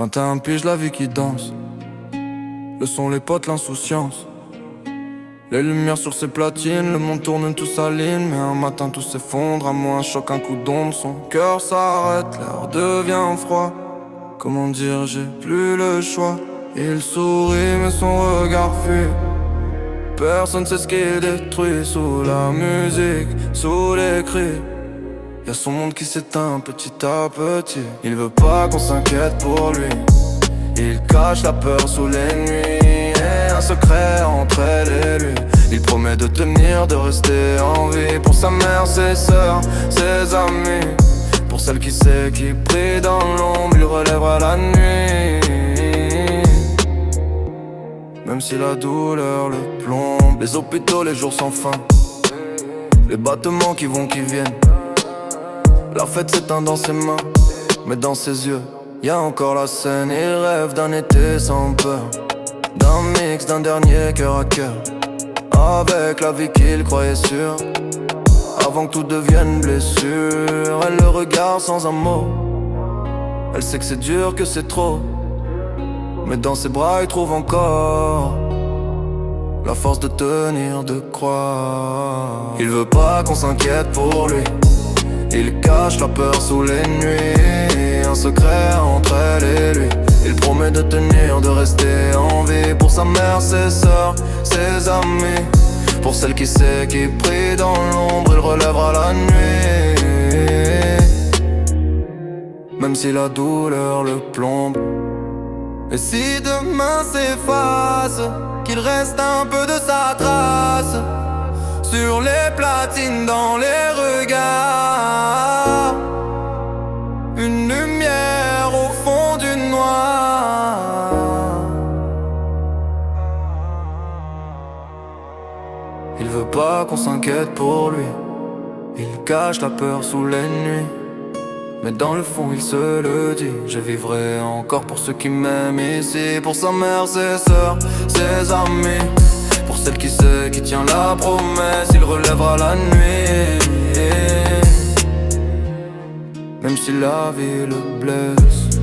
21 piges, la vie qui danse. Le son, les potes, l'insouciance. Les lumières sur ses platines, le monde tourne, tout s'aligne. Mais un matin tout s'effondre, à moins un choc, un coup d'onde. Son cœur s'arrête, l'air devient froid. Comment dire, j'ai plus le choix. Il sourit mais son regard fuit. Personne sait ce qu'il détruit. Sous la musique, sous les cris, y'a son monde qui s'éteint petit à petit. Il veut pas qu'on s'inquiète pour lui. Il cache la peur sous les nuits. Et un secret entre elle et lui. Il promet de tenir, de rester en vie. Pour sa mère, ses sœurs, ses amis. Pour celle qui sait, qui prie dans l'ombre, il relèvera la nuit. Même si la douleur le plombe. Les hôpitaux, les jours sans fin. Les battements qui vont, qui viennent. La fête s'éteint dans ses mains, mais dans ses yeux y'a encore la scène. Il rêve d'un été sans peur, d'un mix, d'un dernier cœur à cœur, avec la vie qu'il croyait sûre, avant que tout devienne blessure. Elle le regarde sans un mot. Elle sait que c'est dur, que c'est trop, mais dans ses bras il trouve encore la force de tenir, de croire. Il veut pas qu'on s'inquiète pour lui. Il cache la peur sous les nuits. Un secret entre elle et lui. Il promet de tenir, de rester en vie. Pour sa mère, ses sœurs, ses amis. Pour celle qui sait, qui prie dans l'ombre, il relèvera la nuit. Même si la douleur le plombe. Et si demain s'efface, qu'il reste un peu de sa trace sur les platines, dans les regards, une lumière au fond du noir. Il veut pas qu'on s'inquiète pour lui. Il cache la peur sous les nuits, mais dans le fond il se le dit. Je vivrai encore pour ceux qui m'aiment ici. Pour sa mère, ses sœurs, ses amis. Pour celle qui sait, qui tient la promesse, il relèvera la nuit. Même si la vie le blesse.